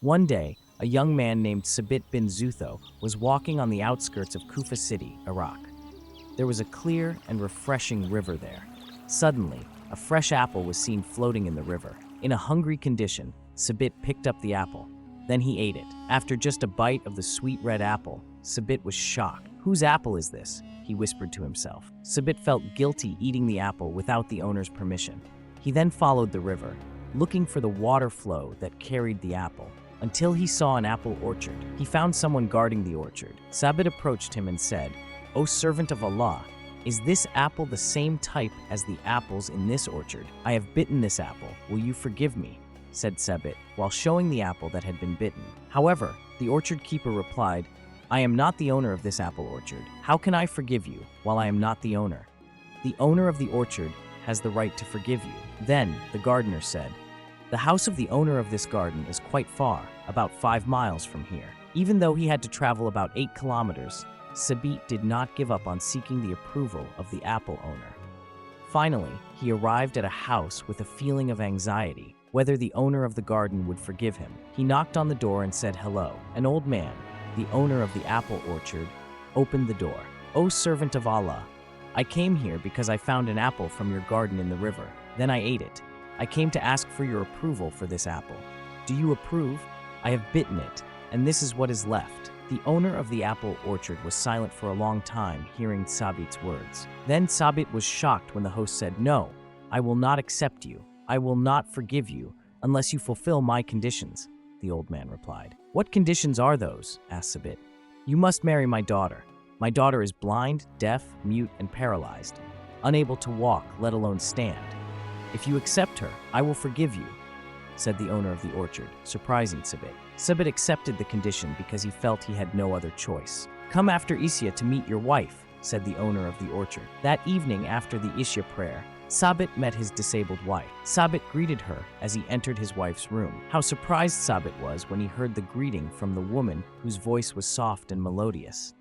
One day, a young man named Sabit bin Zutho was walking on the outskirts of Kufa City, Iraq. There was a clear and refreshing river there. Suddenly, a fresh apple was seen floating in the river. In a hungry condition, Sabit picked up the apple. Then he ate it. After just a bite of the sweet red apple, Sabit was shocked. "Whose apple is this?" he whispered to himself. Sabit felt guilty eating the apple without the owner's permission. He then followed the river, looking for the water flow that carried the apple, until he saw an apple orchard. He found someone guarding the orchard. Sabit approached him and said, "O servant of Allah, is this apple the same type as the apples in this orchard? I have bitten this apple. Will you forgive me?" said Sabit, while showing the apple that had been bitten. However, the orchard keeper replied, "I am not the owner of this apple orchard. How can I forgive you while I am not the owner? The owner of the orchard has the right to forgive you." Then the gardener said, "The house of the owner of this garden is quite far, about 5 miles from here." Even though he had to travel about 8 kilometers, Sabit did not give up on seeking the approval of the apple owner. Finally, he arrived at a house with a feeling of anxiety, whether the owner of the garden would forgive him. He knocked on the door and said hello. An old man, the owner of the apple orchard, opened the door. "O servant of Allah, I came here because I found an apple from your garden in the river. Then I ate it. I came to ask for your approval for this apple. Do you approve? I have bitten it, and this is what is left." The owner of the apple orchard was silent for a long time, hearing Sabit's words. Then Sabit was shocked when the host said, "No, I will not accept you. I will not forgive you unless you fulfill my conditions," the old man replied. "What conditions are those?" asked Sabit. "You must marry my daughter. My daughter is blind, deaf, mute, and paralyzed, unable to walk, let alone stand. If you accept her, I will forgive you," said the owner of the orchard, surprising Sabit. Sabit accepted the condition because he felt he had no other choice. "Come after Isha to meet your wife," said the owner of the orchard. That evening after the Isha prayer, Sabit met his disabled wife. Sabit greeted her as he entered his wife's room. How surprised Sabit was when he heard the greeting from the woman whose voice was soft and melodious.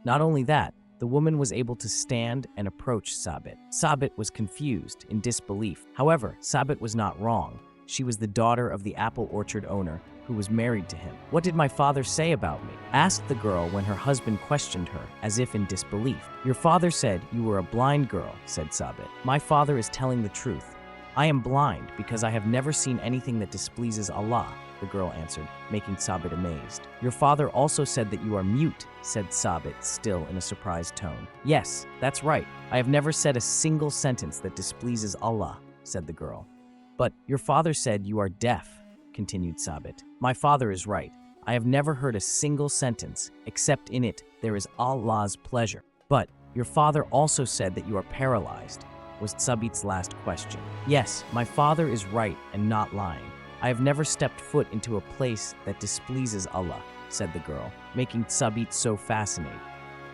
Not only that, the woman was able to stand and approach Sabit. Sabit was confused, in disbelief. However, Sabit was not wrong. She was the daughter of the apple orchard owner who was married to him. "What did my father say about me?" asked the girl when her husband questioned her, as if in disbelief. "Your father said you were a blind girl," said Sabit. "My father is telling the truth. I am blind because I have never seen anything that displeases Allah," the girl answered, making Sabit amazed. "Your father also said that you are mute," said Sabit, still in a surprised tone. "Yes, that's right. I have never said a single sentence that displeases Allah," said the girl. "But your father said you are deaf," continued Sabit. "My father is right. I have never heard a single sentence, except in it there is Allah's pleasure. But your father also said that you are paralyzed," was Sabit's last question. "Yes, my father is right and not lying. I have never stepped foot into a place that displeases Allah," said the girl, making Sabit so fascinated.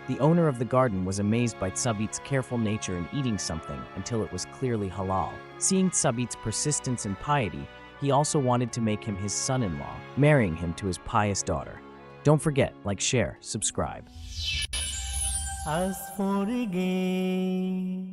The owner of the garden was amazed by Sabit's careful nature in eating something until it was clearly halal. Seeing Sabit's persistence and piety, he also wanted to make him his son-in-law, marrying him to his pious daughter. Don't forget, like, share, subscribe. Ask for gain.